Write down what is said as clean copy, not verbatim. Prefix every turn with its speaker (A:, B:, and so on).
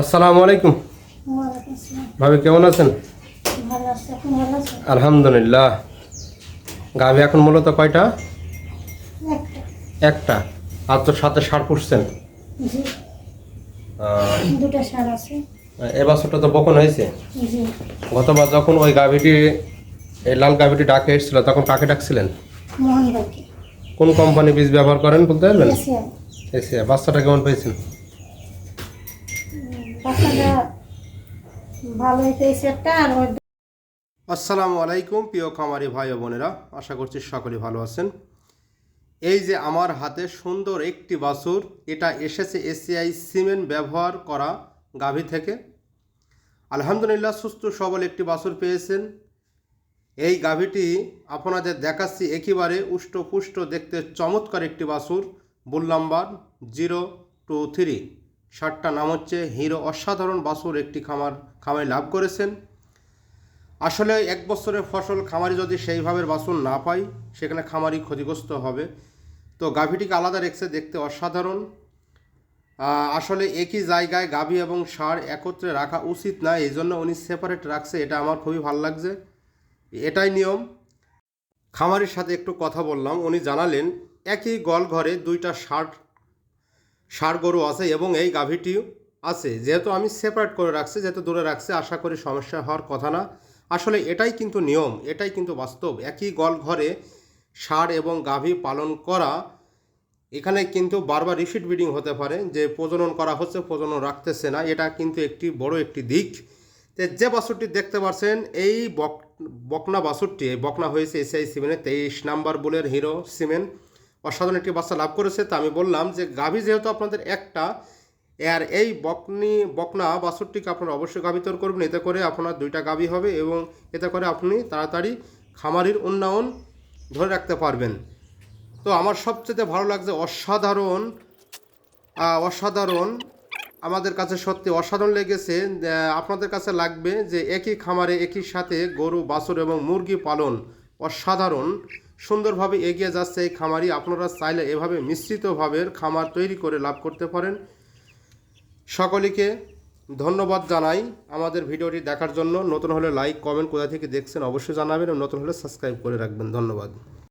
A: আসসালামু আলাইকুম।
B: ওয়ালাইকুম আসসালাম।
A: ভাবি কেমন আছেন?
B: ভালো আছি, আপনি ভালো আছেন?
A: আলহামদুলিল্লাহ। গাভী এখন মূলত কয়টা?
B: একটা।
A: একটা। আর তো সাথে ষাঁড় পুষছেন।
B: জি,
A: আহ,
B: দুটা সার আছে।
A: এ বছরটা তো বকন হয়েছে।
B: জি,
A: গতবার যখন ওই গাভীটি, এই লাল গাভীটি ডাকে এসেছিল তখন কাকে ডাকছিলেন?
B: মোহনবাগি।
A: কোন কোম্পানি বীজ ব্যবহার করেন বলতে পারবেন?
B: এসিআই।
A: এসিয়া। বাচ্চাটা কেমন পেয়েছেন?
B: বাচ্চাটা ভালোই পেয়েছে একটা, আর ওই
A: আসসালামু আলাইকুম প্রিয় খামারি ভাই ও বোনেরা, আশা করছি সকলেই ভালো আছেন। এই যে আমার হাতে সুন্দর একটি বাছুর, এটা এসেছে এসিআই সিমেন্ট ব্যবহার করা গাভী থেকে। আলহামদুলিল্লাহ, সুস্থ সবল একটি বাছুর পেয়েছেন। এই গাভীটি আপনাদের দেখাচ্ছি, একেবারে উষ্টপুষ্ট, দেখতে চমৎকার একটি বাছুর। বুল নাম্বার 023। ষাটটা নাম হচ্ছে হিরো। অসাধারণ বাছুর একটি খামারি লাভ করেছেন। আসলে এক বছরের ফসল খামারি যদি সেইভাবে বাছুর না পায়, সেখানে খামারি ক্ষতিগ্রস্ত হবে। তো গাভীটিকে আলাদা রেখেছে, দেখতে অসাধারণ। আসলে একই জায়গায় গাভী এবং ষাঁড় একত্রে রাখা উচিত না, এই জন্য উনি সেপারেট রাখছে। এটা আমার খুবই ভালো লাগছে, এটাই নিয়ম। খামারির সাথে একটু কথা বললাম, উনি জানালেন একই গোয়াল ঘরে দুইটা ষাঁড় গরু আছে এবং এই গাভীটিও আছে। যেহেতু আমি সেপারেট করে রাখছি, যেহেতু দূরে রাখছি, আশা করি সমস্যা হওয়ার কথা না। আসলে এটাই কিন্তু নিয়ম, এটাই কিন্তু বাস্তব। একই গোয়াল ঘরে ষাঁড় এবং গাভী পালন করা, এখানে কিন্তু বারবার রিপিট ব্রিডিং হতে পারে, যে প্রজনন করা হচ্ছে, প্রজনন রাখতেছে না, এটা কিন্তু একটি বড় একটি দিক। তো যে বাছুরটি দেখতে পাচ্ছেন, এই বকনা বাছুরটি, এই বকনা হয়েছে এসিআই সিমেন্টের 23 নাম্বার বুলের হিরো সিমেন্ট। অসাধারণ একটি বাচ্চা লাভ করেছে। তা আমি বললাম যে গাভী যেহেতু আপনাদের একটা, আর এই বকনা বাছুরটিকে আপনারা অবশ্যই গাভীতর করবেন, এতে করে আপনার দুইটা গাভী হবে এবং এতে করে আপনি তাড়াতাড়ি খামারির উন্নয়ন ধরে রাখতে পারবেন। তো আমার সবচেয়ে ভালো লাগছে, অসাধারণ আমাদের কাছে সত্যি অসাধারণ লেগেছে। আপনাদের কাছে লাগবে যে একই খামারে একই সাথে গরু, বাছুর এবং মুরগি পালন অসাধারণ সুন্দরভাবে এগিয়ে যাচ্ছে এই খামারি। আপনারা চাইলে এভাবে মিশ্রিতভাবে খামার তৈরি করে লাভ করতে পারেন। সকলকে ধন্যবাদ জানাই আমাদের ভিডিওটি দেখার জন্য। নতুন হলে লাইক, কমেন্ট, কোথা থেকে দেখছেন অবশ্যই জানাবেন, এবং নতুন হলে সাবস্ক্রাইব করে রাখবেন। ধন্যবাদ।